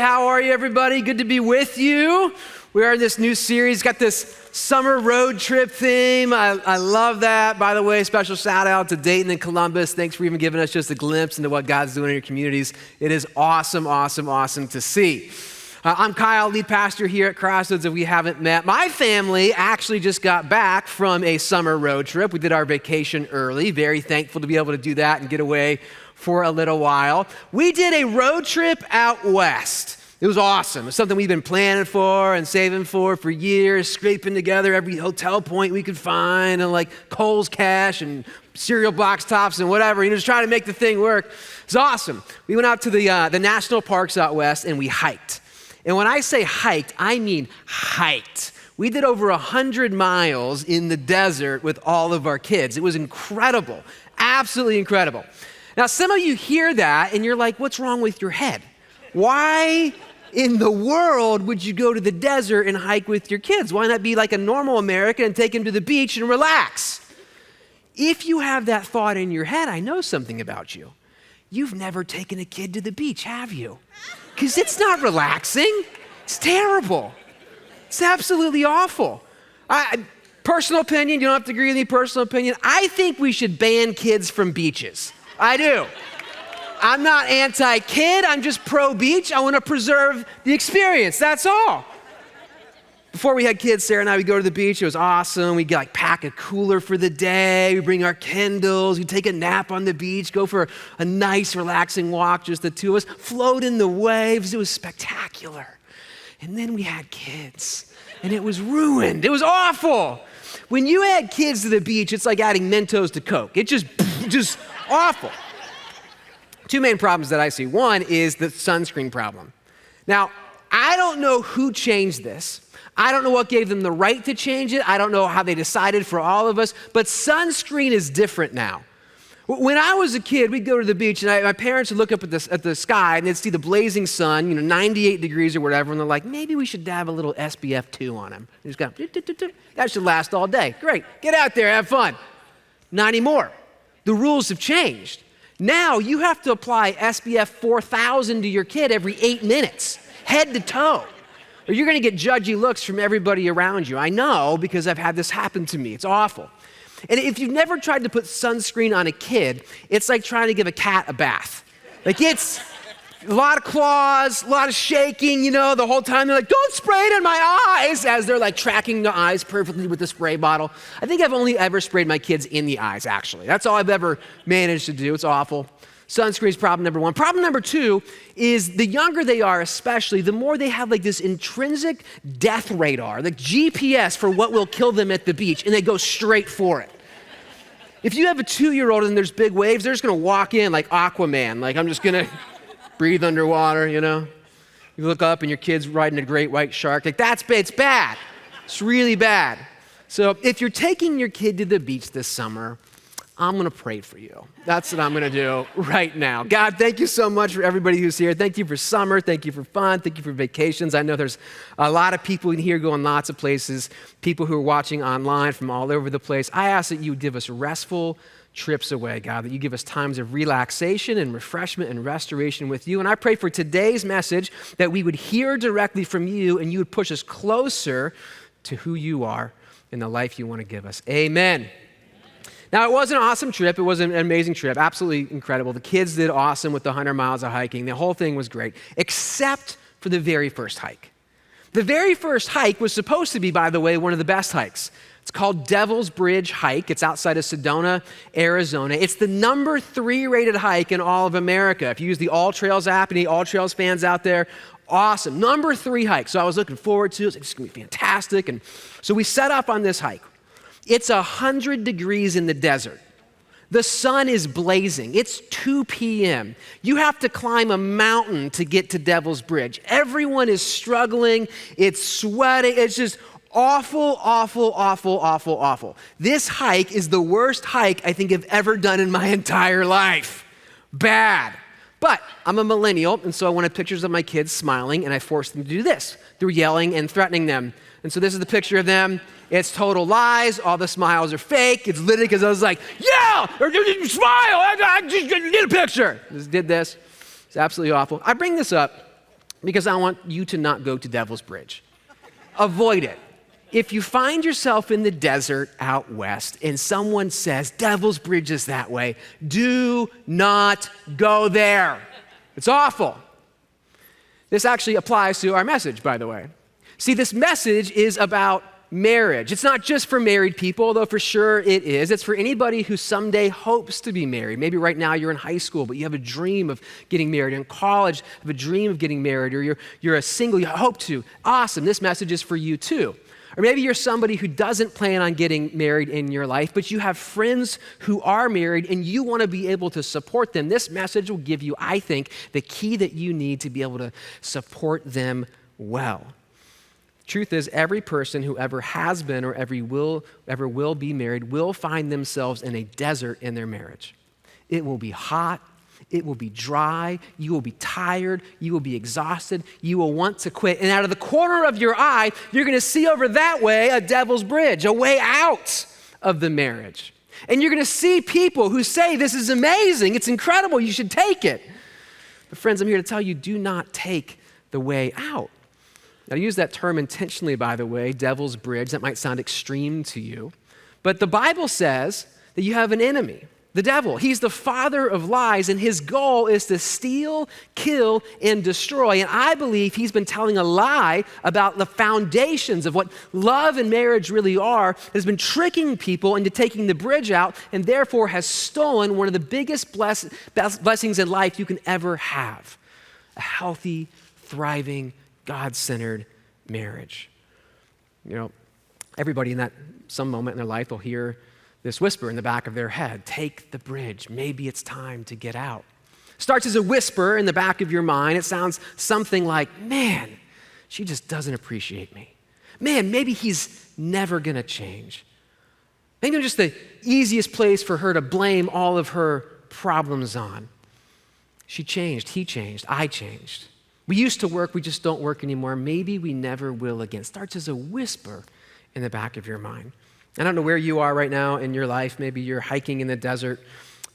how are you, everybody? Good to be with you. We are in this new series, got this summer road trip theme. I love that. By the way, special shout out to Dayton and Columbus. Thanks for even giving us just a glimpse into what God's doing in your communities. It is awesome, awesome, awesome to see. I'm Kyle, lead pastor here at Crossroads. If we haven't met, my family actually just got back from a summer road trip. We did our vacation early. Very thankful to be able to do that and get away for a little while. We did a road trip out west. It was awesome. It's something we've been planning for and saving for years, scraping together every hotel point we could find and like Kohl's Cash and cereal box tops and whatever, just trying to make the thing work. It's awesome. We went out to the national parks out west and we hiked. And when I say hiked, I mean hiked. We did over 100 miles in the desert with all of our kids. It was incredible, absolutely incredible. Now, some of you hear that and you're like, what's wrong with your head? Why in the world would you go to the desert and hike with your kids? Why not be like a normal American and take them to the beach and relax? If you have that thought in your head, I know something about you. You've never taken a kid to the beach, have you? Because it's not relaxing. It's terrible. It's absolutely awful. Personal opinion, you don't have to agree with me, personal opinion. I think we should ban kids from beaches. I do. I'm not anti-kid, I'm just pro-beach. I want to preserve the experience, that's all. Before we had kids, Sarah and I would go to the beach. It was awesome. We'd pack a cooler for the day. We'd bring our Kindles. We'd take a nap on the beach, go for a nice, relaxing walk, just the two of us, float in the waves. It was spectacular. And then we had kids, and it was ruined. It was awful. When you add kids to the beach, it's like adding Mentos to Coke. It's just awful. Two main problems that I see. One is the sunscreen problem. Now, I don't know who changed this. I don't know what gave them the right to change it. I don't know how they decided for all of us, but sunscreen is different now. When I was a kid, we'd go to the beach and my parents would look up at the sky and they'd see the blazing sun, 98 degrees or whatever, and they're like, maybe we should dab a little SPF 2 on him. And just go, that should last all day. Great, get out there, have fun. Not anymore. The rules have changed. Now you have to apply SPF 4000 to your kid every 8 minutes, head to toe, or you're gonna get judgy looks from everybody around you. I know because I've had this happen to me. It's awful. And if you've never tried to put sunscreen on a kid, it's like trying to give a cat a bath. Like it's a lot of claws, a lot of shaking, the whole time they're like, don't spray it in my eyes, as they're like tracking the eyes perfectly with the spray bottle. I think I've only ever sprayed my kids in the eyes, actually. That's all I've ever managed to do. It's awful. Sunscreen is problem number one. Problem number two is the younger they are especially, the more they have like this intrinsic death radar, like GPS for what will kill them at the beach, and they go straight for it. If you have a 2-year-old and there's big waves, they're just gonna walk in like Aquaman, like I'm just gonna breathe underwater, You look up and your kid's riding a great white shark, like it's bad. It's really bad. So if you're taking your kid to the beach this summer, I'm gonna pray for you. That's what I'm gonna do right now. God, thank you so much for everybody who's here. Thank you for summer, thank you for fun, thank you for vacations. I know there's a lot of people in here going lots of places, people who are watching online from all over the place. I ask that you would give us restful trips away, God, that you give us times of relaxation and refreshment and restoration with you. And I pray for today's message that we would hear directly from you and you would push us closer to who you are in the life you want to give us. Amen. Now, it was an awesome trip. It was an amazing trip, absolutely incredible. The kids did awesome with the 100 miles of hiking. The whole thing was great, except for the very first hike. The very first hike was supposed to be, by the way, one of the best hikes. It's called Devil's Bridge Hike. It's outside of Sedona, Arizona. It's the number 3 rated hike in all of America. If you use the All Trails app, any All Trails fans out there, awesome. Number 3 hike. So I was looking forward to it. It's like, it's gonna be fantastic. And so we set up on this hike. It's 100 degrees in the desert. The sun is blazing. It's 2 p.m. You have to climb a mountain to get to Devil's Bridge. Everyone is struggling. It's sweating. It's just awful, awful, awful, awful, awful. This hike is the worst hike I think I've ever done in my entire life. Bad. But I'm a millennial, and so I wanted pictures of my kids smiling, and I forced them to do this through yelling and threatening them. And so this is the picture of them. It's total lies. All the smiles are fake. It's literally because I was like, yeah, or smile. I just need a picture. Just did this. It's absolutely awful. I bring this up because I want you to not go to Devil's Bridge. Avoid it. If you find yourself in the desert out west and someone says, Devil's Bridge is that way, do not go there. It's awful. This actually applies to our message, by the way. See, this message is about marriage. It's not just for married people, although for sure it is. It's for anybody who someday hopes to be married. Maybe right now you're in high school, but you have a dream of getting married. In college, you have a dream of getting married, or you're a single, you hope to. Awesome, this message is for you too. Or maybe you're somebody who doesn't plan on getting married in your life, but you have friends who are married and you want to be able to support them. This message will give you, I think, the key that you need to be able to support them well. Truth is, every person who ever has been or ever will be married will find themselves in a desert in their marriage. It will be hot. It will be dry. You will be tired. You will be exhausted. You will want to quit. And out of the corner of your eye, you're going to see over that way a Devil's Bridge, a way out of the marriage. And you're going to see people who say, this is amazing. It's incredible. You should take it. But friends, I'm here to tell you, do not take the way out. Now, I use that term intentionally, by the way, Devil's Bridge. That might sound extreme to you. But the Bible says that you have an enemy. The devil, he's the father of lies, and his goal is to steal, kill, and destroy. And I believe he's been telling a lie about the foundations of what love and marriage really are, has been tricking people into taking the bridge out, and therefore has stolen one of the biggest blessings in life you can ever have, a healthy, thriving, God-centered marriage. You know, everybody in that some moment in their life will hear this whisper in the back of their head, take the bridge, maybe it's time to get out. Starts as a whisper in the back of your mind. It sounds something like, man, she just doesn't appreciate me. Man, maybe he's never gonna change. Maybe I'm just the easiest place for her to blame all of her problems on. She changed, he changed, I changed. We used to work, we just don't work anymore. Maybe we never will again. Starts as a whisper in the back of your mind. I don't know where you are right now in your life. Maybe you're hiking in the desert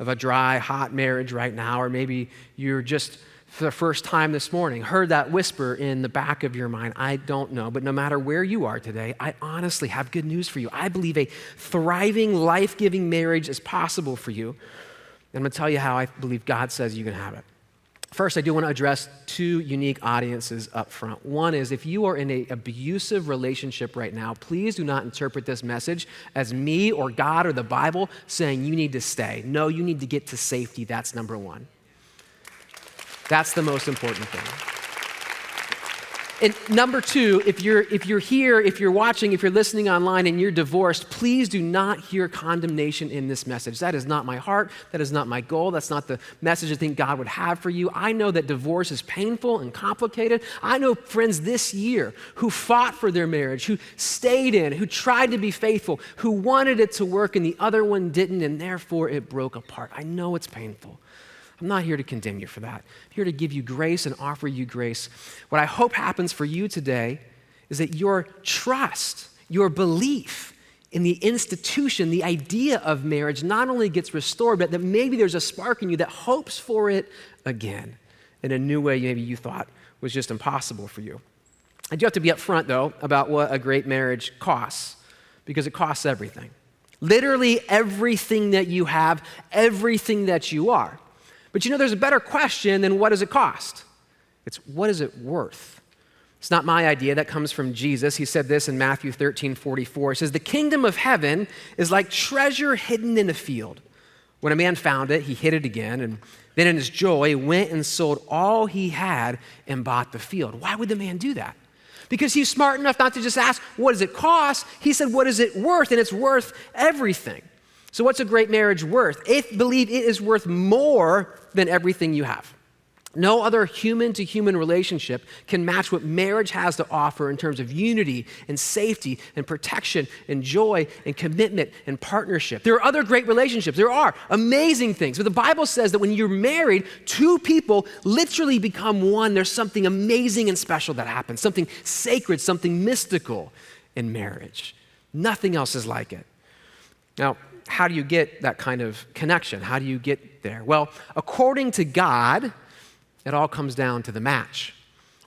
of a dry, hot marriage right now, or maybe you're just, for the first time this morning, heard that whisper in the back of your mind. I don't know, but no matter where you are today, I honestly have good news for you. I believe a thriving, life-giving marriage is possible for you. And I'm gonna tell you how I believe God says you can have it. First, I do want to address two unique audiences up front. One is if you are in an abusive relationship right now, please do not interpret this message as me or God or the Bible saying you need to stay. No, you need to get to safety. That's number one. That's the most important thing. And number two, if you're here, if you're watching, if you're listening online and you're divorced, please do not hear condemnation in this message. That is not my heart. That is not my goal. That's not the message I think God would have for you. I know that divorce is painful and complicated. I know friends this year who fought for their marriage, who stayed in, who tried to be faithful, who wanted it to work and the other one didn't, and therefore it broke apart. I know it's painful. I'm not here to condemn you for that. I'm here to give you grace and offer you grace. What I hope happens for you today is that your trust, your belief in the institution, the idea of marriage not only gets restored, but that maybe there's a spark in you that hopes for it again in a new way maybe you thought was just impossible for you. I do have to be upfront, though, about what a great marriage costs, because it costs everything. Literally everything that you have, everything that you are. But you know, there's a better question than what does it cost? It's what is it worth? It's not my idea. That comes from Jesus. He said this in Matthew 13:44. He says, the kingdom of heaven is like treasure hidden in a field. When a man found it, he hid it again, and then in his joy went and sold all he had and bought the field. Why would the man do that? Because he's smart enough not to just ask, what does it cost? He said, what is it worth? And it's worth everything. So what's a great marriage worth? I believe it is worth more than everything you have. No other human-to-human relationship can match what marriage has to offer in terms of unity and safety and protection and joy and commitment and partnership. There are other great relationships. There are amazing things. But the Bible says that when you're married, two people literally become one. There's something amazing and special that happens, something sacred, something mystical in marriage. Nothing else is like it. Now, how do you get that kind of connection? How do you get there? Well, according to God, it all comes down to the match.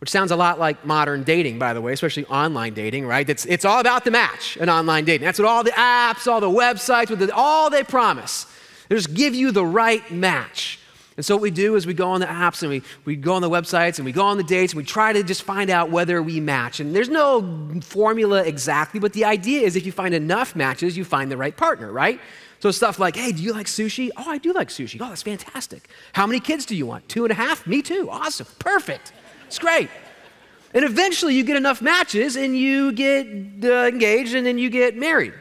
which sounds a lot like modern dating, by the way, especially online dating, right? It's all about the match in online dating. That's what all the apps, all the websites, all they promise. They just give you the right match. And so what we do is we go on the apps and we go on the websites and we go on the dates and we try to just find out whether we match. And there's no formula exactly, but the idea is if you find enough matches, you find the right partner, right? So stuff like, hey, do you like sushi? Oh, I do like sushi. Oh, that's fantastic. How many kids do you want? 2.5? Me too. Awesome. Perfect. It's great. And eventually you get enough matches and you get engaged and then you get married.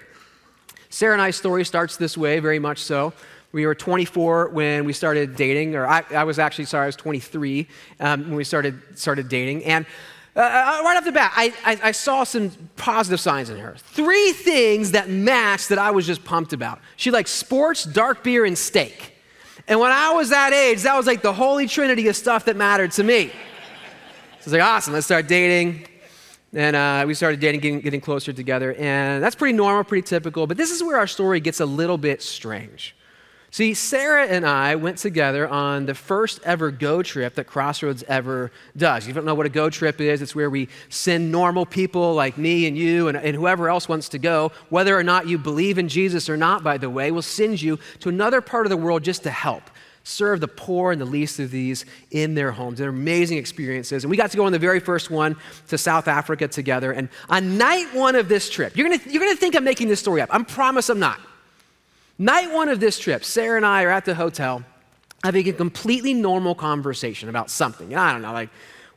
Sarah and I's story starts this way, very much so. We were 24 when we started dating, or I was 23 when we started dating. And right off the bat, I saw some positive signs in her. 3 things that matched that I was just pumped about. She liked sports, dark beer, and steak. And when I was that age, that was like the holy trinity of stuff that mattered to me. So I was like, awesome, let's start dating. And we started dating, getting closer together. And that's pretty normal, pretty typical. But this is where our story gets a little bit strange. See, Sarah and I went together on the first ever Go trip that Crossroads ever does. If you don't know what a Go trip is, it's where we send normal people like me and you and whoever else wants to go, whether or not you believe in Jesus or not, by the way, we'll send you to another part of the world just to help serve the poor and the least of these in their homes. They're amazing experiences. And we got to go on the very first one to South Africa together. And on night 1 of this trip, you're gonna think I'm making this story up. I promise I'm not. Night 1 of this trip, Sarah and I are at the hotel having a completely normal conversation about something. I don't know, like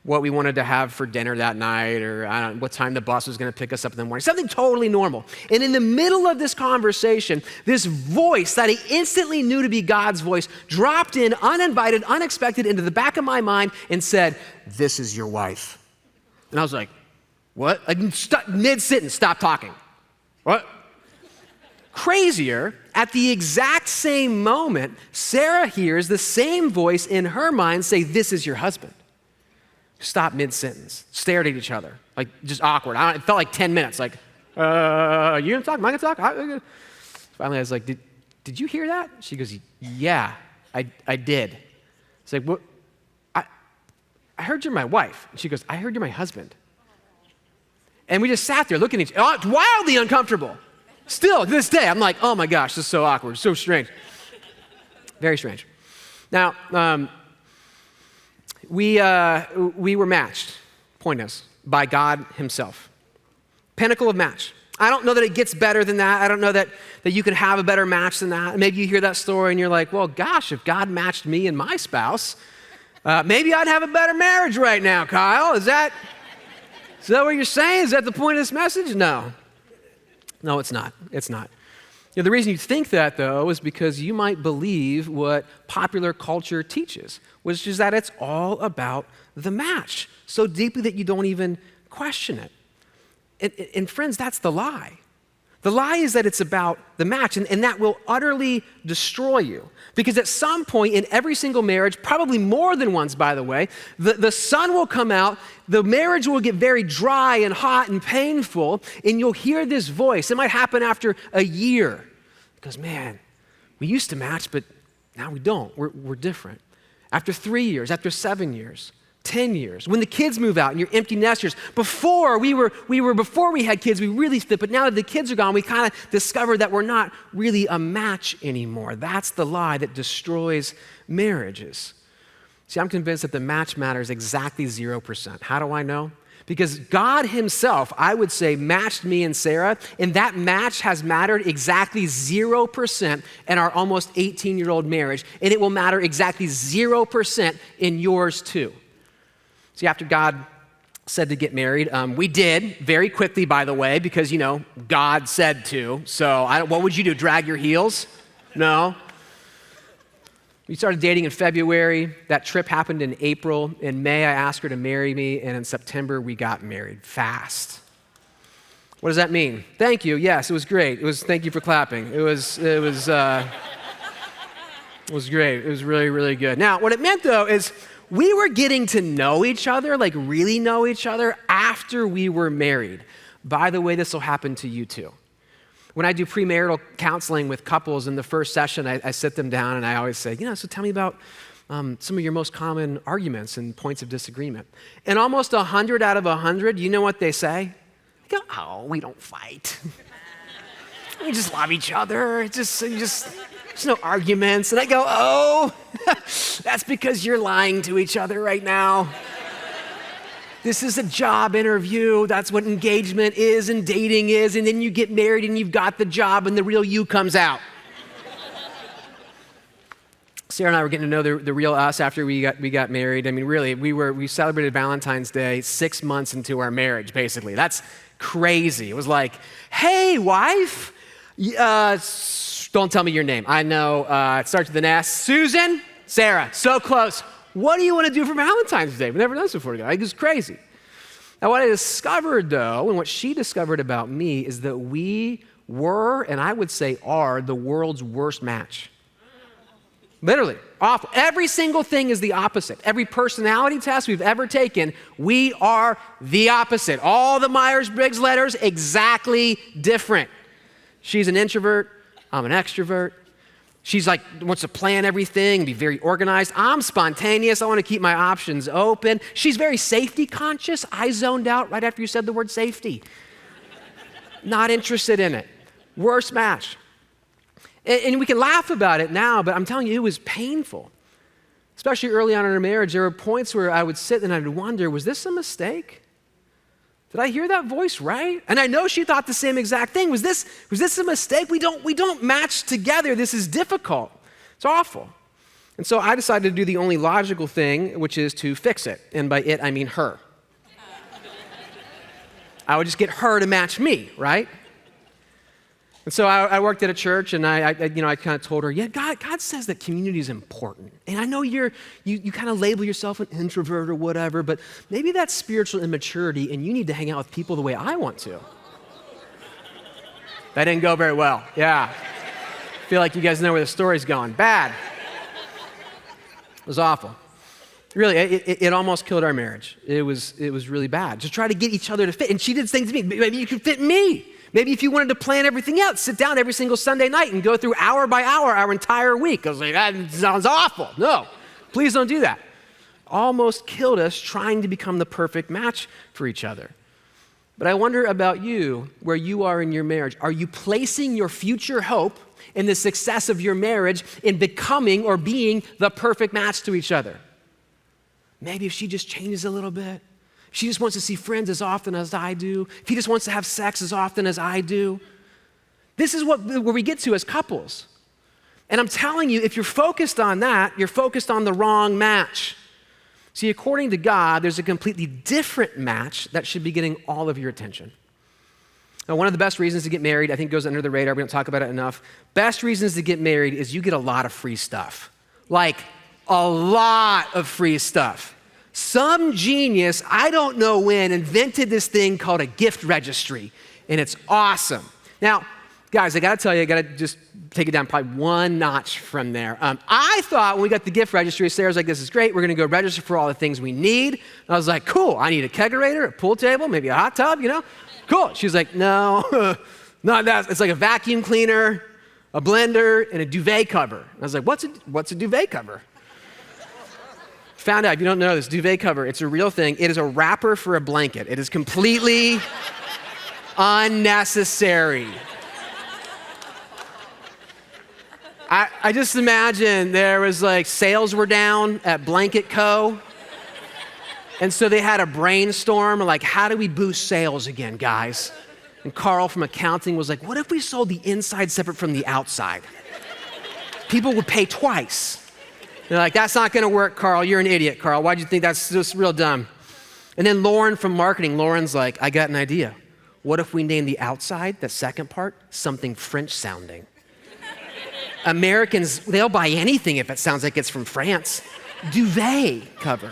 what we wanted to have for dinner that night, or I don't know, what time the bus was going to pick us up in the morning. Something totally normal. And in the middle of this conversation, this voice that I instantly knew to be God's voice dropped in, uninvited, unexpected, into the back of my mind and said, "This is your wife." And I was like, "What?" Mid-sentence, stop talking. What? Crazier, at the exact same moment, Sarah hears the same voice in her mind say, "This is your husband." Stop mid-sentence, stared at each other, like just awkward. It felt like 10 minutes, like, you gonna talk, am I gonna talk? Finally, I was like, did you hear that? She goes, "Yeah, I did." It's like, "What? I heard you're my wife." And she goes, "I heard you're my husband." And we just sat there looking at each other, it's wildly uncomfortable. Still, to this day, I'm like, oh my gosh, this is so awkward, so strange. Very strange. Now, we were matched, point is, by God himself. Pinnacle of match. I don't know that it gets better than that. I don't know that you can have a better match than that. Maybe you hear that story and you're like, well, gosh, if God matched me and my spouse, maybe I'd have a better marriage right now, Kyle. Is that what you're saying? Is that the point of this message? No, it's not. It's not. The reason you think that, though, is because you might believe what popular culture teaches, which is that it's all about the match, so deeply that you don't even question it. And friends, that's the lie. The lie is that it's about the match, and that will utterly destroy you. Because at some point in every single marriage, probably more than once, by the way, the sun will come out, the marriage will get very dry and hot and painful, and you'll hear this voice. It might happen after a year. Because, man, we used to match, but now we don't. We're different. After 3 years, after 7 years, 10 years, when the kids move out and you're empty nesters. Before we had kids, we really fit, but now that the kids are gone, we kind of discovered that we're not really a match anymore. That's the lie that destroys marriages. See, I'm convinced that the match matters exactly 0%. How do I know? Because God himself, I would say, matched me and Sarah, and that match has mattered exactly 0% in our almost 18-year-old marriage, and it will matter exactly 0% in yours too. See, after God said to get married, we did very quickly, by the way, because, God said to. So what would you do, drag your heels? No. We started dating in February. That trip happened in April. In May, I asked her to marry me, and in September, we got married fast. What does that mean? Thank you. Yes, it was great. Thank you for clapping. It was great. It was really, really good. Now, what it meant, though, is we were getting to know each other, like really know each other, after we were married. By the way, this will happen to you too. When I do premarital counseling with couples in the first session, I sit them down and I always say, so tell me about some of your most common arguments and points of disagreement. And almost 100 out of 100, you know what they say? They go, oh, we don't fight. We just love each other. There's no arguments. And I go, oh, that's because you're lying to each other right now. This is a job interview. That's what engagement is and dating is. And then you get married and you've got the job and the real you comes out. Sarah and I were getting to know the real us after we got married. I mean, really, we celebrated Valentine's Day 6 months into our marriage, basically. That's crazy. It was like, hey, wife, don't tell me your name. I know it starts with an S. Susan, Sarah, so close. What do you want to do for Valentine's Day? We've never done this before together. It was crazy. Now, what I discovered, though, and what she discovered about me is that we were, and I would say are, the world's worst match. Literally, awful. Every single thing is the opposite. Every personality test we've ever taken, we are the opposite. All the Myers-Briggs letters, exactly different. She's an introvert. I'm an extrovert. She's like, wants to plan everything, be very organized. I'm spontaneous. I want to keep my options open. She's very safety conscious. I zoned out right after you said the word safety. Not interested in it. Worst match. And we can laugh about it now, but I'm telling you, it was painful. Especially early on in our marriage, there were points where I would sit and I would wonder, was this a mistake? Did I hear that voice right? And I know she thought the same exact thing. Was this a mistake? We don't match together. This is difficult. It's awful. And so I decided to do the only logical thing, which is to fix it. And by it, I mean her. I would just get her to match me, right? And so I worked at a church, and I kind of told her, yeah, God says that community is important. And I know you kind of label yourself an introvert or whatever, but maybe that's spiritual immaturity, and you need to hang out with people the way I want to. That didn't go very well. Yeah. I feel like you guys know where the story's going. Bad. It was awful. Really, it almost killed our marriage. It was really bad. Just try to get each other to fit. And she did things to me. Maybe you could fit me. Maybe if you wanted to plan everything out, sit down every single Sunday night and go through hour by hour our entire week. I was like, that sounds awful. No, please don't do that. Almost killed us trying to become the perfect match for each other. But I wonder about you, where you are in your marriage. Are you placing your future hope in the success of your marriage in becoming or being the perfect match to each other? Maybe if she just changes a little bit. She just wants to see friends as often as I do. If he just wants to have sex as often as I do. This is where we get to as couples. And I'm telling you, if you're focused on that, you're focused on the wrong match. See, according to God, there's a completely different match that should be getting all of your attention. Now, one of the best reasons to get married, I think goes under the radar, we don't talk about it enough. Best reasons to get married is you get a lot of free stuff. Like, a lot of free stuff. Some genius, I don't know when, invented this thing called a gift registry, and it's awesome. Now, guys, I gotta tell you, I gotta just take it down probably one notch from there. I thought when we got the gift registry, Sarah's like, this is great, we're gonna go register for all the things we need. And I was like, cool, I need a kegerator, a pool table, maybe a hot tub, Cool. She's like, no, not that. It's like a vacuum cleaner, a blender, and a duvet cover. And I was like, what's a duvet cover? Found out, if you don't know this, duvet cover, it's a real thing. It is a wrapper for a blanket. It is completely unnecessary. I just imagine there was like sales were down at Blanket Co. And so they had a brainstorm like, how do we boost sales again, guys? And Carl from accounting was like, what if we sold the inside separate from the outside? People would pay twice. They're like, that's not gonna work, Carl. You're an idiot, Carl. Why'd you think that's just real dumb? And then Lauren from marketing, Lauren's like, I got an idea. What if we name the outside, the second part, something French sounding? Americans, they'll buy anything if it sounds like it's from France. Duvet cover.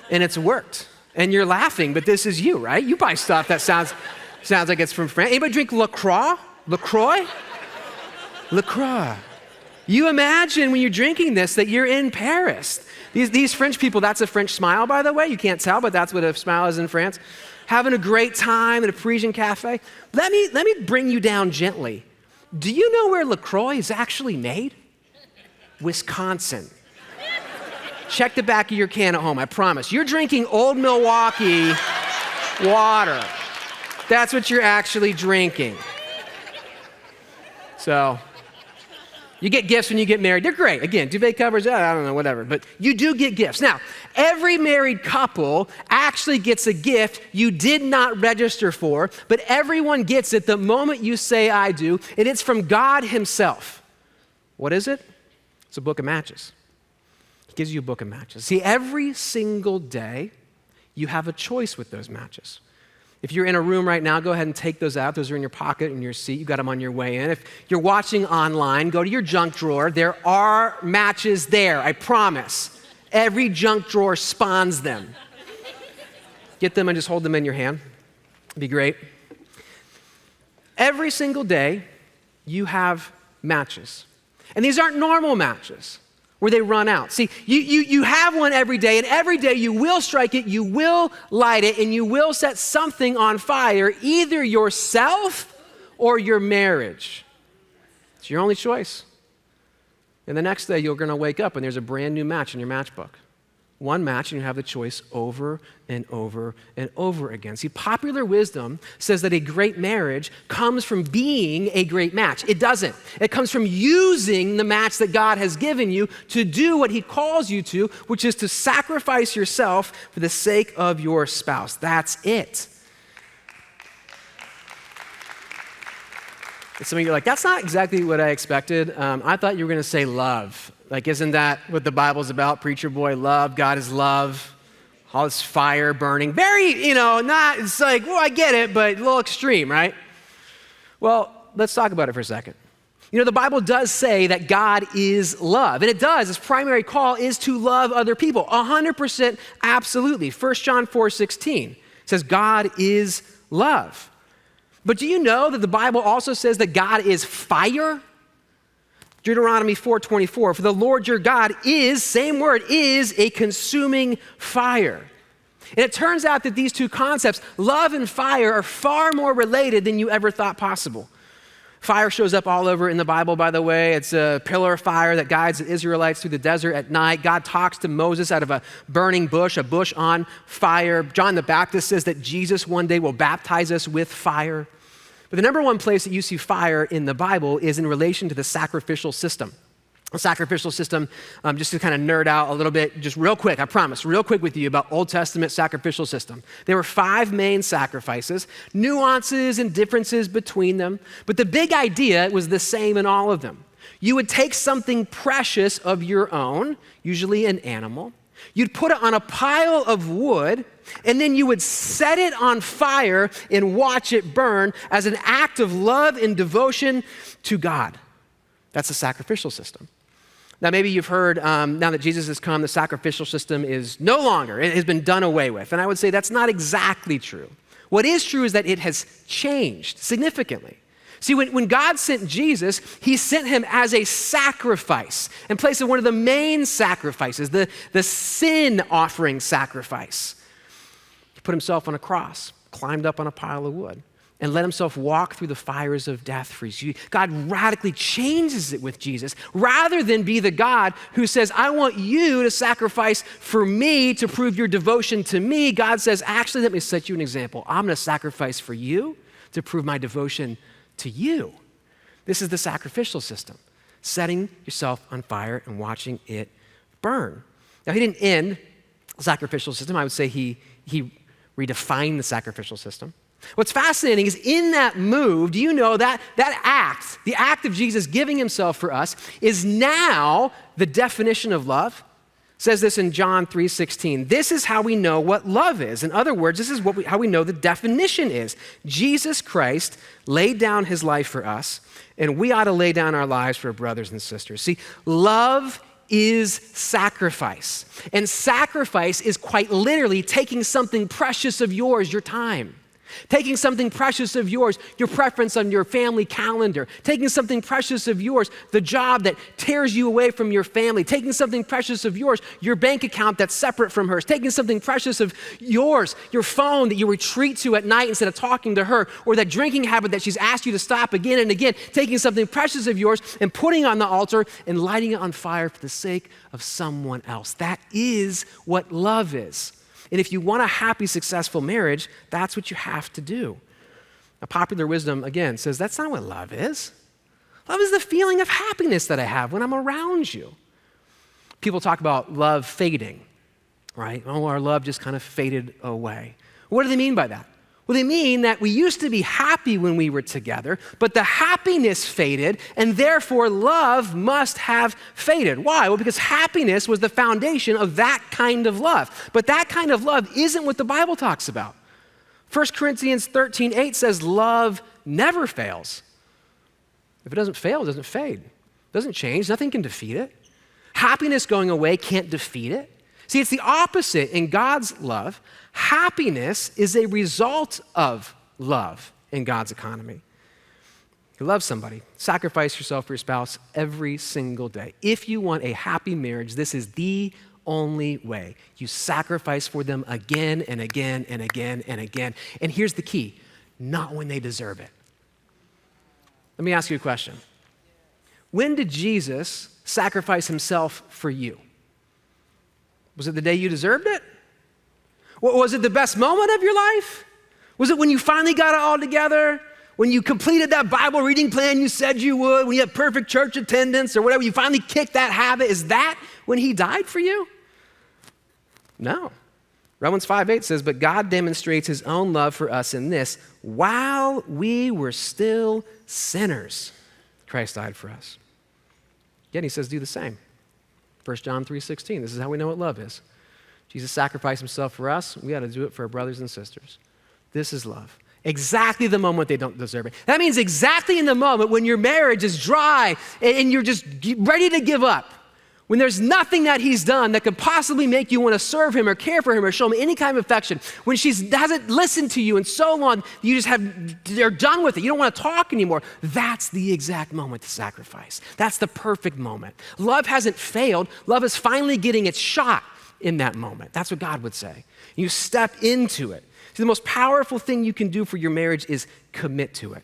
And it's worked. And you're laughing, but this is you, right? You buy stuff that sounds like it's from France. Anybody drink LaCroix? LaCroix? LaCroix. You imagine when you're drinking this that you're in Paris. These French people, that's a French smile, by the way. You can't tell, but that's what a smile is in France. Having a great time at a Parisian cafe. Let me bring you down gently. Do you know where LaCroix is actually made? Wisconsin. Check the back of your can at home, I promise. You're drinking Old Milwaukee water. That's what you're actually drinking. So, you get gifts when you get married. They're great. Again, duvet covers, I don't know, whatever. But you do get gifts. Now, every married couple actually gets a gift you did not register for, but everyone gets it the moment you say, I do, and it's from God himself. What is it? It's a book of matches. He gives you a book of matches. See, every single day, you have a choice with those matches. If you're in a room right now, go ahead and take those out. Those are in your pocket, in your seat. You got them on your way in. If you're watching online, go to your junk drawer. There are matches there, I promise. Every junk drawer spawns them. Get them and just hold them in your hand. It'd be great. Every single day, you have matches. And these aren't normal matches where they run out. See, you have one every day, and every day you will strike it, you will light it, and you will set something on fire, either yourself or your marriage. It's your only choice. And the next day you're gonna wake up and there's a brand new match in your matchbook. One match, and you have the choice over and over and over again. See, popular wisdom says that a great marriage comes from being a great match. It doesn't. It comes from using the match that God has given you to do what he calls you to, which is to sacrifice yourself for the sake of your spouse. That's it. And some of you are like, that's not exactly what I expected. I thought you were going to say love. Like, isn't that what the Bible's about? Preacher boy, love, God is love. All this fire burning. Very, not, it's like, well, I get it, but a little extreme, right? Well, let's talk about it for a second. The Bible does say that God is love. And it does. Its primary call is to love other people. 100% absolutely. 1 John 4:16 says God is love. But do you know that the Bible also says that God is fire? Deuteronomy 4:24, for the Lord your God is, same word, is a consuming fire. And it turns out that these two concepts, love and fire, are far more related than you ever thought possible. Fire shows up all over in the Bible, by the way. It's a pillar of fire that guides the Israelites through the desert at night. God talks to Moses out of a burning bush, a bush on fire. John the Baptist says that Jesus one day will baptize us with fire. But the number one place that you see fire in the Bible is in relation to the sacrificial system. The sacrificial system, just to kind of nerd out a little bit, just real quick, I promise, real quick with you about Old Testament sacrificial system. There were 5 main sacrifices, nuances and differences between them, but the big idea was the same in all of them. You would take something precious of your own, usually an animal, you'd put it on a pile of wood, and then you would set it on fire and watch it burn as an act of love and devotion to God. That's the sacrificial system. Now, maybe you've heard, now that Jesus has come, the sacrificial system is no longer, it has been done away with. And I would say that's not exactly true. What is true is that it has changed significantly. See, when God sent Jesus, he sent him as a sacrifice in place of one of the main sacrifices, the sin offering sacrifice. He put himself on a cross, climbed up on a pile of wood, and let himself walk through the fires of death for you. God radically changes it with Jesus. Rather than be the God who says, I want you to sacrifice for me to prove your devotion to me, God says, actually, let me set you an example. I'm going to sacrifice for you to prove my devotion to you. This is the sacrificial system, setting yourself on fire and watching it burn. Now, he didn't end the sacrificial system. I would say he redefined the sacrificial system. What's fascinating is in that move, do you know that act, the act of Jesus giving himself for us, is now the definition of love? It says this in John 3:16. This is how we know what love is. In other words, this is how we know the definition is. Jesus Christ laid down his life for us, and we ought to lay down our lives for our brothers and sisters. See, love is sacrifice. And sacrifice is quite literally taking something precious of yours, your time, Taking something precious of yours, your preference on your family calendar. Taking something precious of yours, the job that tears you away from your family. Taking something precious of yours, your bank account that's separate from hers. Taking something precious of yours, your phone that you retreat to at night instead of talking to her. Or that drinking habit that she's asked you to stop again and again. Taking something precious of yours and putting it on the altar and lighting it on fire for the sake of someone else. That is what love is. And if you want a happy, successful marriage, that's what you have to do. Now, popular wisdom, again, says that's not what love is. Love is the feeling of happiness that I have when I'm around you. People talk about love fading, right? Oh, our love just kind of faded away. What do they mean by that? Well, they mean that we used to be happy when we were together, but the happiness faded, and therefore love must have faded. Why? Well, because happiness was the foundation of that kind of love. But that kind of love isn't what the Bible talks about. 1 Corinthians 13:8 says love never fails. If it doesn't fail, it doesn't fade. It doesn't change. Nothing can defeat it. Happiness going away can't defeat it. See, it's the opposite in God's love. Happiness is a result of love in God's economy. You love somebody, sacrifice yourself for your spouse every single day. If you want a happy marriage, this is the only way. You sacrifice for them again and again and again and again. And here's the key, not when they deserve it. Let me ask you a question. When did Jesus sacrifice himself for you? Was it the day you deserved it? Was it the best moment of your life? Was it when you finally got it all together? When you completed that Bible reading plan you said you would? When you had perfect church attendance or whatever, you finally kicked that habit? Is that when he died for you? No. Romans 5:8 says, but God demonstrates his own love for us in this, while we were still sinners, Christ died for us. Yet he says, do the same. 1 John 3:16, this is how we know what love is. Jesus sacrificed himself for us. We got to do it for our brothers and sisters. This is love. Exactly the moment they don't deserve it. That means exactly in the moment when your marriage is dry and you're just ready to give up, when there's nothing that he's done that could possibly make you want to serve him or care for him or show him any kind of affection, when she hasn't listened to you in so long, you're done with it. You don't want to talk anymore. That's the exact moment to sacrifice. That's the perfect moment. Love hasn't failed. Love is finally getting its shot in that moment. That's what God would say. You step into it. See, the most powerful thing you can do for your marriage is commit to it.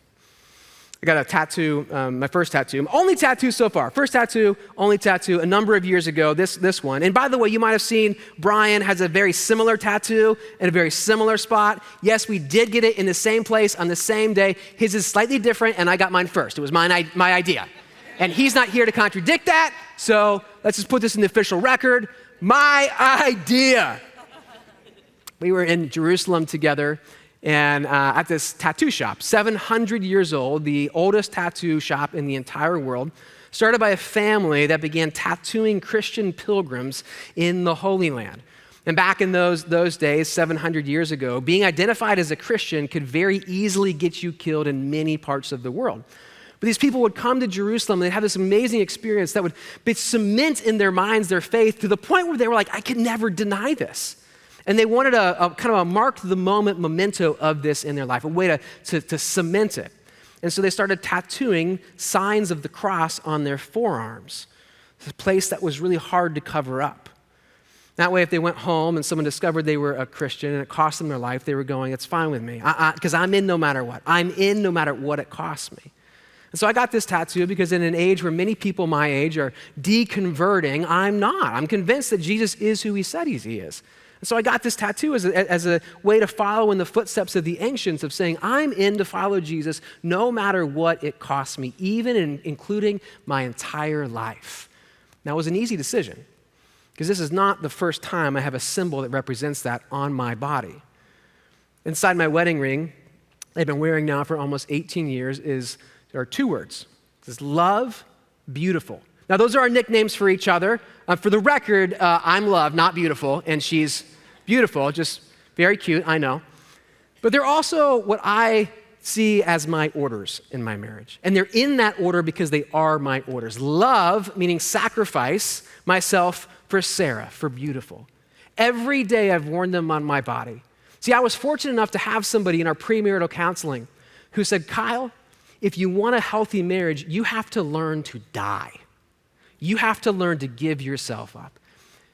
I got a tattoo, my first tattoo, only tattoo so far. First tattoo, only tattoo, a number of years ago, this one. And by the way, you might have seen Brian has a very similar tattoo in a very similar spot. Yes, we did get it in the same place on the same day. His is slightly different, and I got mine first. It was my idea. And he's not here to contradict that, so let's just put this in the official record. My idea. We were in Jerusalem together, and at this tattoo shop, 700 years old, the oldest tattoo shop in the entire world, started by a family that began tattooing Christian pilgrims in the Holy Land. And back in those days, 700 years ago, being identified as a Christian could very easily get you killed in many parts of the world. But these people would come to Jerusalem and they'd have this amazing experience that would cement in their minds their faith to the point where they were like, I could never deny this. And they wanted a kind of a mark the moment memento of this in their life, a way to cement it. And so they started tattooing signs of the cross on their forearms, a place that was really hard to cover up. That way, if they went home and someone discovered they were a Christian and it cost them their life, they were going, it's fine with me, because I'm in no matter what. I'm in no matter what it costs me. And so I got this tattoo because in an age where many people my age are deconverting, I'm not. I'm convinced that Jesus is who he said he is. And so I got this tattoo as a way to follow in the footsteps of the ancients of saying, I'm in to follow Jesus no matter what it costs me, even including my entire life. Now, it was an easy decision because this is not the first time I have a symbol that represents that on my body. Inside my wedding ring, I've been wearing now for almost 18 years, there are two words. It's love, beautiful. Now, those are our nicknames for each other. For the record, I'm Love, not beautiful, and she's beautiful, just very cute, I know. But they're also what I see as my orders in my marriage. And they're in that order because they are my orders. Love, meaning sacrifice myself for Sarah, for beautiful. Every day I've worn them on my body See, I was fortunate enough to have somebody in our premarital counseling who said, Kyle, if you want a healthy marriage, you have to learn to die. You have to learn to give yourself up.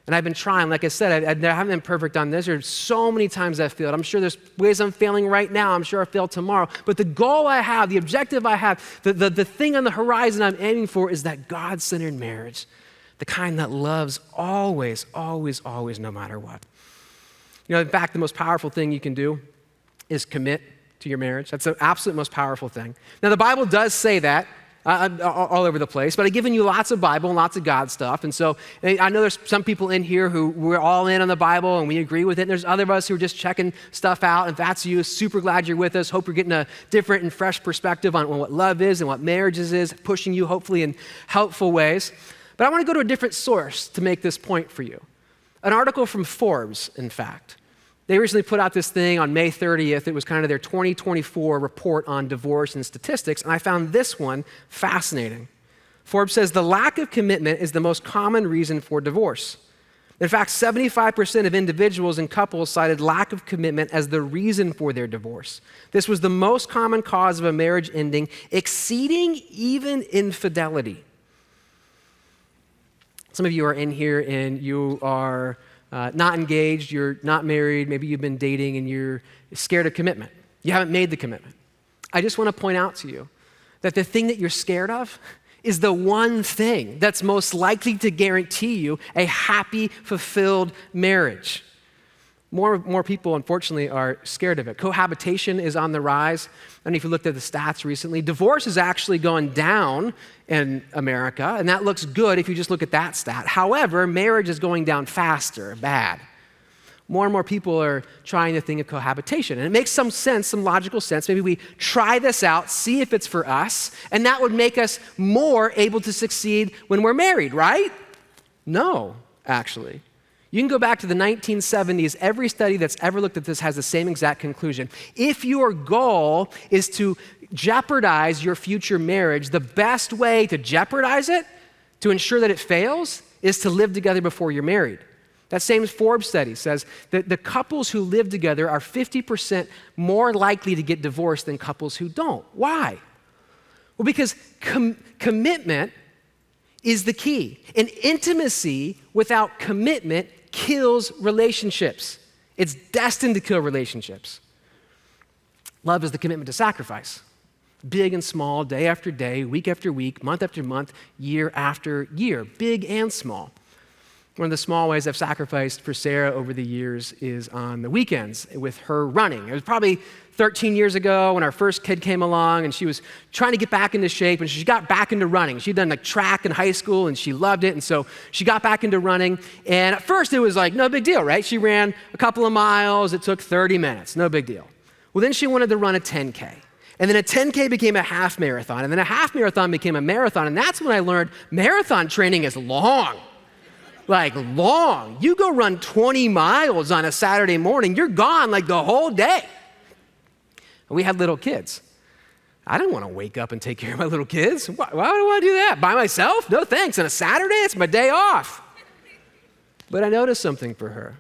And I've been trying, like I said, I haven't been perfect on this. There's so many times I've failed. I'm sure there's ways I'm failing right now. I'm sure I'll fail tomorrow. But the goal I have, the objective I have, the thing on the horizon I'm aiming for is that God-centered marriage, the kind that loves always, always, always, no matter what. You know, in fact, the most powerful thing you can do is commit to your marriage. That's the absolute most powerful thing. Now, the Bible does say that all over the place, but I've given you lots of Bible and lots of God stuff. And so I know there's some people in here who we're all in on the Bible and we agree with it. And there's other of us who are just checking stuff out. If that's you, super glad you're with us. Hope you're getting a different and fresh perspective on what love is and what marriages is, pushing you hopefully in helpful ways. But I want to go to a different source to make this point for you. An article from Forbes, in fact. They recently put out this thing on May 30th. It was kind of their 2024 report on divorce and statistics, and I found this one fascinating. Forbes says the lack of commitment is the most common reason for divorce. In fact, 75% of individuals and couples cited lack of commitment as the reason for their divorce. This was the most common cause of a marriage ending, exceeding even infidelity. Some of you are in here and you are not engaged, you're not married, maybe you've been dating and you're scared of commitment. You haven't made the commitment. I just want to point out to you that the thing that you're scared of is the one thing that's most likely to guarantee you a happy, fulfilled marriage. More people, unfortunately, are scared of it. Cohabitation is on the rise. And if you looked at the stats recently, divorce is actually going down in America, and that looks good if you just look at that stat. However, marriage is going down faster, bad. More and more people are trying to think of cohabitation, and it makes some sense, some logical sense. Maybe we try this out, see if it's for us, and that would make us more able to succeed when we're married, right? No, actually. You can go back to the 1970s. Every study that's ever looked at this has the same exact conclusion. If your goal is to jeopardize your future marriage, the best way to jeopardize it, to ensure that it fails, is to live together before you're married. That same Forbes study says that the couples who live together are 50% more likely to get divorced than couples who don't. Why? Well, because commitment is the key. And intimacy without commitment kills relationships. It's destined to kill relationships. Love is the commitment to sacrifice. Big and small, day after day, week after week, month after month, year after year, big and small. One of the small ways I've sacrificed for Sarah over the years is on the weekends with her running. It was probably 13 years ago when our first kid came along and she was trying to get back into shape and she got back into running. She'd done like track in high school and she loved it, and so she got back into running. And at first it was like no big deal, right? She ran a couple of miles. It took 30 minutes, no big deal. Well, then she wanted to run a 10K. And then a 10K became a half marathon, and then a half marathon became a marathon, and that's when I learned marathon training is long. Like long. You go run 20 miles on a Saturday morning, you're gone like the whole day. And we had little kids. I didn't want to wake up and take care of my little kids. Why would I want to do that? By myself? No thanks. On a Saturday, it's my day off. But I noticed something for her.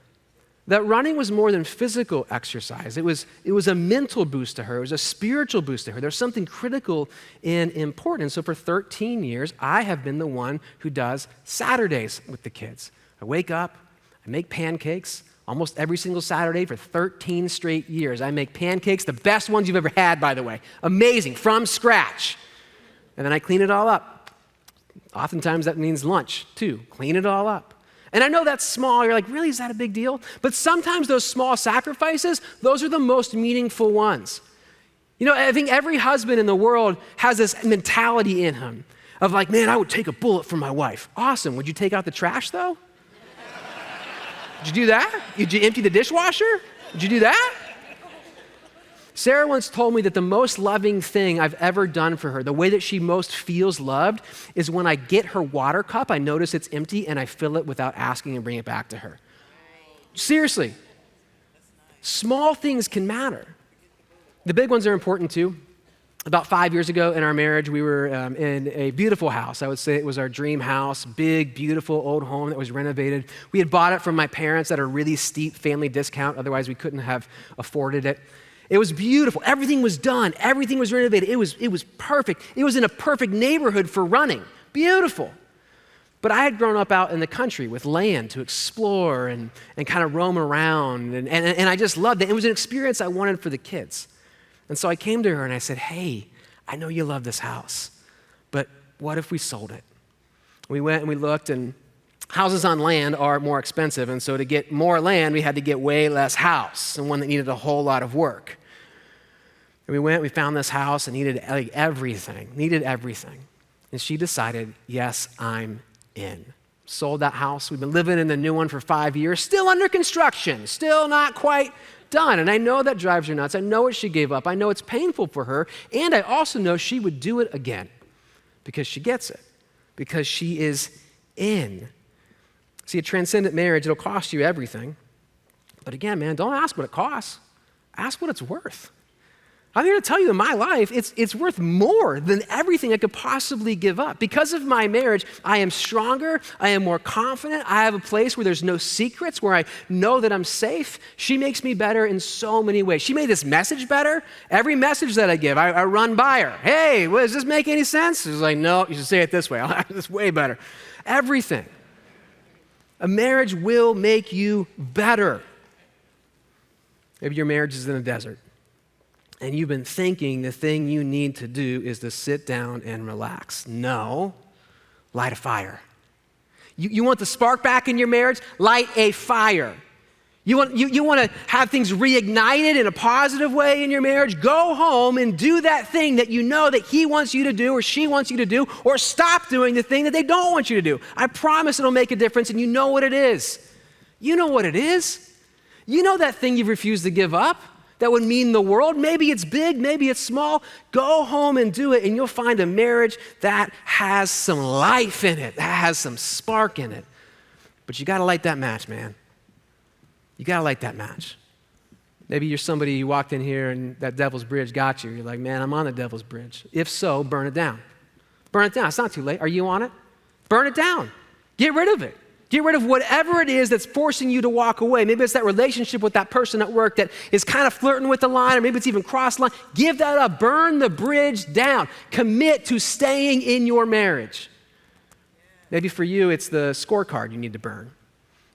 That running was more than physical exercise. It was a mental boost to her. It was a spiritual boost to her. There's something critical and important. So for 13 years, I have been the one who does Saturdays with the kids. I wake up, I make pancakes almost every single Saturday for 13 straight years. I make pancakes, the best ones you've ever had, by the way. Amazing, from scratch. And then I clean it all up. Oftentimes that means lunch, too. Clean it all up. And I know that's small. You're like, really, is that a big deal? But sometimes those small sacrifices, those are the most meaningful ones. You know, I think every husband in the world has this mentality in him of like, man, I would take a bullet for my wife. Awesome. Would you take out the trash, though? Did you do that? Did you empty the dishwasher? Did you do that? Sarah once told me that the most loving thing I've ever done for her, the way that she most feels loved, is when I get her water cup, I notice it's empty, and I fill it without asking and bring it back to her. Seriously. Small things can matter. The big ones are important too. About 5 years ago in our marriage, we were in a beautiful house. I would say it was our dream house, big, beautiful old home that was renovated. We had bought it from my parents at a really steep family discount. Otherwise, we couldn't have afforded it. It was beautiful. Everything was done. Everything was renovated. It was perfect. It was in a perfect neighborhood for running. Beautiful. But I had grown up out in the country with land to explore and kind of roam around, and I just loved it. It was an experience I wanted for the kids. And so I came to her and I said, hey, I know you love this house, but what if we sold it? We went and we looked, and houses on land are more expensive, and so to get more land, we had to get way less house, and one that needed a whole lot of work. And we went, we found this house and needed everything. And she decided, yes, I'm in. Sold that house. We've been living in the new one for 5 years, still under construction, still not quite done. And I know that drives her nuts. I know what she gave up. I know it's painful for her. And I also know she would do it again because she gets it, because she is in. See, a transcendent marriage, it'll cost you everything. But again, man, don't ask what it costs. Ask what it's worth. I'm here to tell you in my life, it's worth more than everything I could possibly give up. Because of my marriage, I am stronger, I am more confident, I have a place where there's no secrets, where I know that I'm safe. She makes me better in so many ways. She made this message better. Every message that I give, I run by her. Hey, does this make any sense? She's like, no, you should say it this way. It's way better. Everything. A marriage will make you better. Maybe your marriage is in a desert, and you've been thinking the thing you need to do is to sit down and relax. No, light a fire. You want the spark back in your marriage? Light a fire. You want to have things reignited in a positive way in your marriage? Go home and do that thing that you know that he wants you to do or she wants you to do, or stop doing the thing that they don't want you to do. I promise it'll make a difference, and you know what it is. You know what it is. You know that thing you've refused to give up that would mean the world. Maybe it's big, maybe it's small. Go home and do it, and you'll find a marriage that has some life in it, that has some spark in it. But you gotta light that match, man. You gotta light that match. Maybe you're somebody who walked in here and that devil's bridge got you. You're like, man, I'm on the devil's bridge. If so, burn it down. Burn it down. It's not too late. Are you on it? Burn it down. Get rid of it. Get rid of whatever it is that's forcing you to walk away. Maybe it's that relationship with that person at work that is kind of flirting with the line, or maybe it's even cross line. Give that up. Burn the bridge down. Commit to staying in your marriage. Maybe for you, it's the scorecard you need to burn.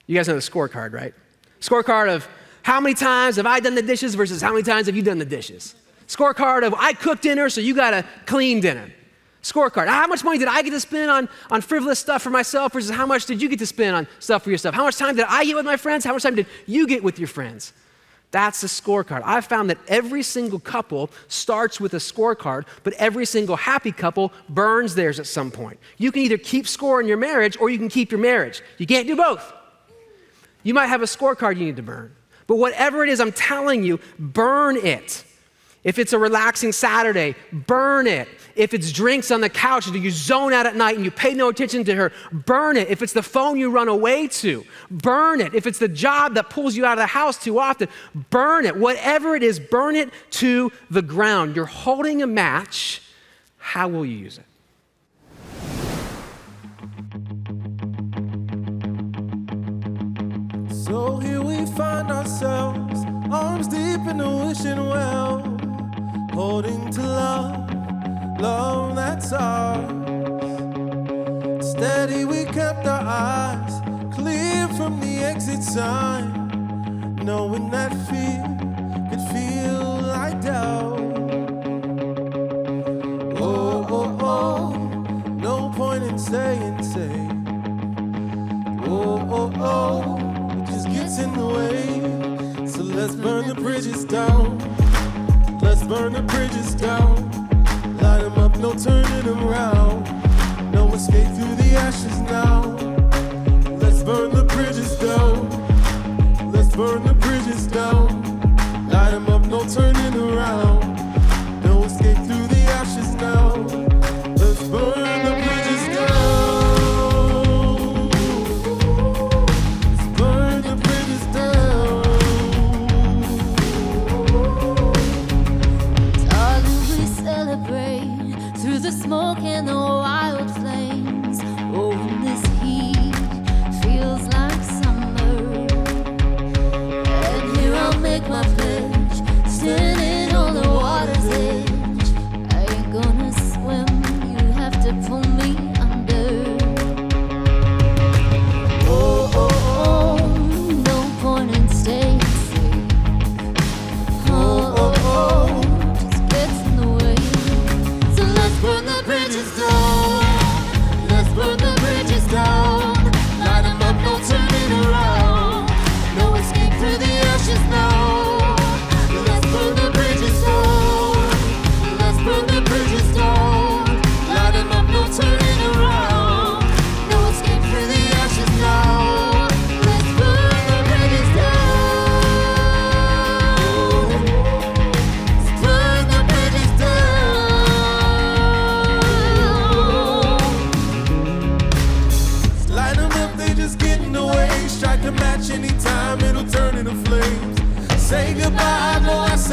You guys know the scorecard, right? Scorecard of how many times have I done the dishes versus how many times have you done the dishes. Scorecard of I cooked dinner, so you got to clean dinner. Scorecard. How much money did I get to spend on frivolous stuff for myself versus how much did you get to spend on stuff for yourself? How much time did I get with my friends? How much time did you get with your friends? That's the scorecard. I've found that every single couple starts with a scorecard, but every single happy couple burns theirs at some point. You can either keep score in your marriage or you can keep your marriage. You can't do both. You might have a scorecard you need to burn, but whatever it is, I'm telling you, burn it. If it's a relaxing Saturday, burn it. If it's drinks on the couch, do you zone out at night and you pay no attention to her, burn it. If it's the phone you run away to, burn it. If it's the job that pulls you out of the house too often, burn it. Whatever it is, burn it to the ground. You're holding a match. How will you use it? So here we find ourselves, arms deep in the wishing well, holding to love that's ours. Steady we kept our eyes clear from the exit sign, knowing that fear could feel like doubt. Oh, no point in saying safe. Oh, it just gets in the way. So let's burn the bridges down. Let's burn the bridges down. Light them up, no turning them around. No escape through the ashes now. Let's burn the bridges down. Let's burn the bridges down. Light them up, no turning around. No escape through the ashes now. Let's burn the bridges down. Let's burn the bridges down. Darling, we celebrate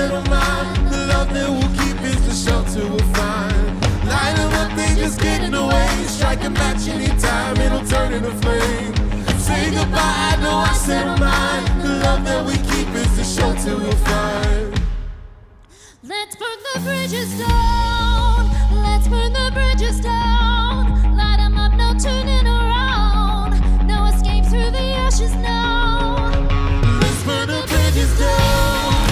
set them mine. The love that we'll keep is the shelter we'll find. Light them up, they just get in the way. Strike a match anytime, it'll turn into flame. Say goodbye, I know I set them mine. The love that we keep is the shelter we'll find. Let's burn the bridges down. Let's burn the bridges down. Light 'em up, no turning around. No escape through the ashes now. Let's burn the bridges down.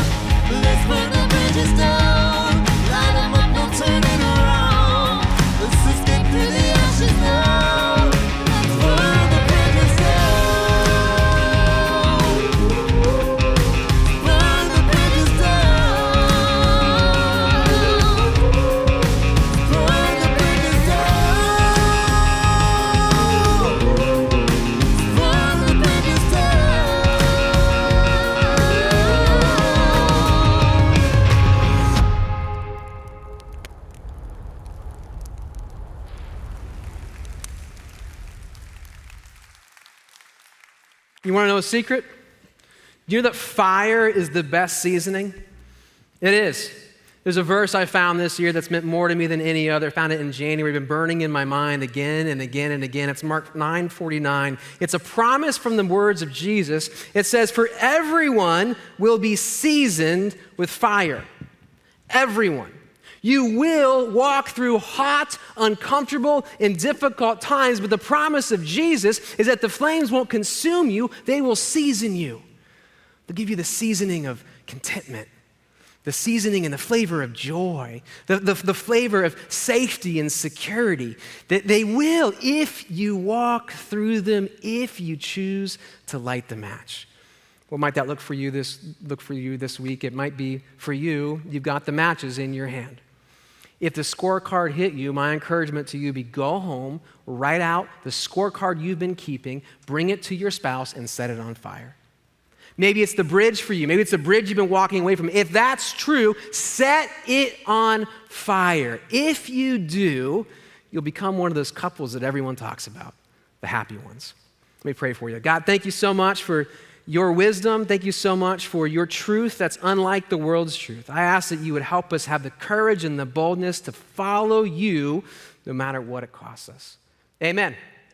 Let's burn the bridges down. Light 'em up, no turning around. Let's escape through the ashes now. Let's burn the bridges down. Burn the bridges down. Burn the bridges down. Burn the bridges down. You want to know a secret? Do you know that fire is the best seasoning? It is. There's a verse I found this year that's meant more to me than any other. I found it in January, been burning in my mind again and again and again. It's Mark 9:49. It's a promise from the words of Jesus. It says, "For everyone will be seasoned with fire." Everyone. You will walk through hot, uncomfortable, and difficult times, but the promise of Jesus is that the flames won't consume you, they will season you. They'll give you the seasoning of contentment, the seasoning and the flavor of joy, the flavor of safety and security. That they will if you walk through them, if you choose to light the match. What might that look for you this week? It might be for you, you've got the matches in your hand. If the scorecard hit you, my encouragement to you be go home, write out the scorecard you've been keeping, bring it to your spouse, and set it on fire. Maybe it's the bridge for you. Maybe it's the bridge you've been walking away from. If that's true, set it on fire. If you do, you'll become one of those couples that everyone talks about, the happy ones. Let me pray for you. God, thank you so much for your wisdom. Thank you so much for your truth that's unlike the world's truth. I ask that you would help us have the courage and the boldness to follow you no matter what it costs us. Amen.